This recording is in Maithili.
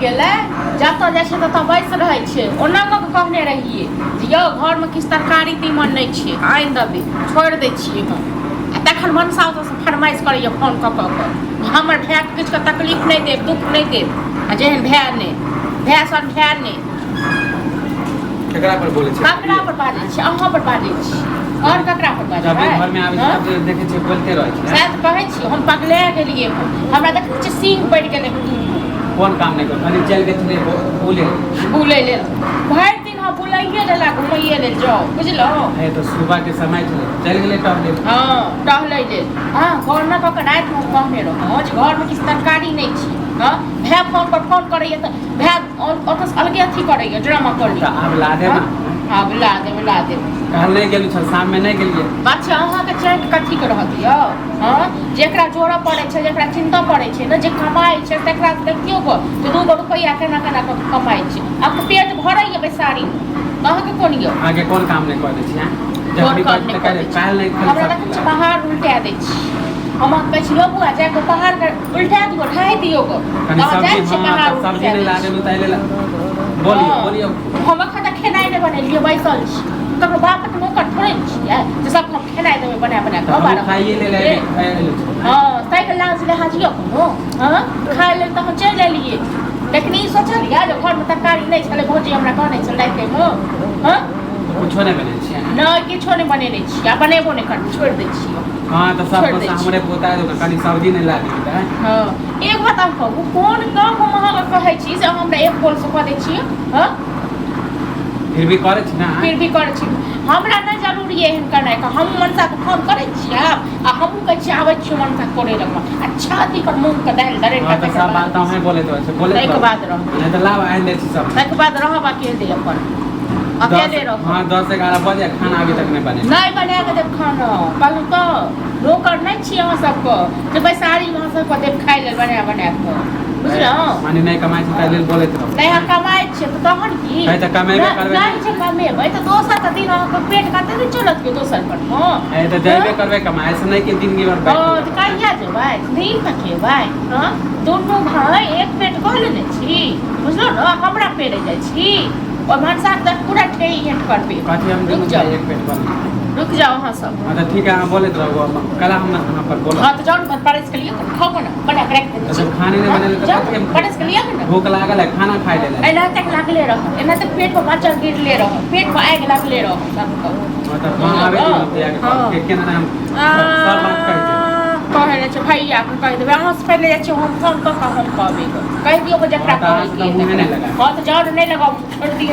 गेलै जतऽ जाइ छै ततऽ बैस रहै छै ओना कऽ के कहने रहिए जे यौ घरमे किछु तरकारी तीमन नहि छै आनि देबै छोड़ि दै छियै हम आ तखन मनसा ओतऽसँ फरमाइश करैए फोन कऽ कऽ हमर भायके किछुके तकलीफ नहि देब दुख नहि देब आ जेहन भाय नहि भाय सन भाय नहि केकरा पर बोलै छै ककरा पर बाजै छी अहाँ पर बाजै छी और ककरा पर बाजै जब घर में आबै छै तब देखै छियै बोलते रहै छै सएह तऽ कहै छी हम पगला गेलियै हमरा देखै छियै सींग पड़ि गेलै कोन काम नहि कर खाली चल के छलै बुलै लेल भरि दिन हम बुलाइए लेला घुमैए लेल जाउ बुझलहुँ है तो सुबह के समय छलै चल गेलै टहले हाँ टहलै लेल हाँ घरमे कऽ के रातिमे हम कहने रहौं जे घरमे किछु तरकारी नहि छै हाँ भाय फोन पर फोन करैए तऽ भाय ओतऽसँ अलगे अथी करैए ड्रामा करैए आब ला दे ना हाँ ला देब कहल नहीं गेलू छल शाम में नहीं गेलिए बाछा अहाँके चैन कथी के रहत यौ हाँ जेकरा जोड़ऽ पड़ै छै जेकरा चिंता पड़ै छै ने जे कमाइ छै तकरा देखियौ गो जे 2 गो रुपैआ केना केना कऽ कमाइ छै आब तऽ पेट भरैए बैसारी अहाँके कोन यौ आगे कोन काम नहीं कर दै छी हैं कोन काम नहि करै छी हमरा देखै छी पहाड़ उल्टा दै छी हम कहै छी यौ बुआ जाके पहाड़ के उल्टा दियौ ढाइ दियौ गो सब्जी नहीं ला देलू ताहि लेल बोलियो हम एखन तक खेनाइ नहि बनेलियै बैसल छी ककरो बापक नौकर थोड़े छियै जे सब हम खेनाइ देबै बना खाइए ले हाँ ताहिके लाज लिहाजियो कोनो हाँ खाइ लेल तऽ हम चलि एलियै लेकिन ई सोचलियै जे घरमे तरकारी नहि छलै भौजी हमरा कहने छल रातिमे हाँ कुछो नहीं बने छियै नहीं किछो नहीं बनेने छियै आ बनेबो नहीं करबै छोड़ि दै छियै हाँ तो सब हमरे पोता है तो कनी सब्जी नहीं ला दी है हाँ एक बात हम कहू कोन काम हम अहाँके कहै छी से हमरा एक बोल से कऽ दै छियै हाँ फिर भी करे छी ना फिर भी करे छी हमरा नहीं जरूरी है एहन करनाइ का हम मनसा के फोन करे छियै आ हमहू कहै छी आबै छी मनसा करे लग अच्छा अथी पर मुंह के दाल दरे हां तो सब बात हम बोले तो ऐसे बोले एक बात रह नहीं तो लाव आइन दे छी सब एक बात रह बाकी दे अपन अकेले रहो हां 10-11 बजे खाना अभी तक नहीं बने नहीं बना के देब खाना कहलू तो नौकर नहीं छी अहाँ सबके जे बैसारी अहाँ सबके देब खाइ लेल बना के बुझलहुँ माने नहीं कमाई छी ताहि लेल बोलैत रहो नहीं हम कमाई छी तो तहन की है तो कमेबे करबे नहीं छै कमेबै तो दोसर के दिन अहाँके पेट कते दिन चलत के दोसर पर हां है तो जाइबे करबे कमाई से नहीं कि जिंदगी भर बैठ हां तो कहिया जेबै दिन में खेबै हां दुनू भाई एक पेट कऽ लेने छी बुझलौ न हमरा पेरे जाइ छी और मनसा तक पूरा ठेई हेट करबे कथि हम दुनू एक पेट बन रुक जाओ हाँ सब अच्छा ठीक है हम बोलते रहो कला हम वहां पर बोलो हां तो जाओ परस के लिए खाओ ना बना के रख दे तो खाने नहीं बने तो हम परस के लिए ना भूख लागल है खाना खाइ ले एना तक लागले रहो एना तक पेट पर मचल गिरले रहो पेट पर आग लागले रहो सबको मतलब वहां आवे के केना हम सब बात कह दे कहे छै भैया के कह देबै अहाँ से पहले जाइ छी हम फोन कऽ के हम कहबै कह दियौ जकरा कहै हां तो जाओ नहीं लगाओ छोड़ दियौ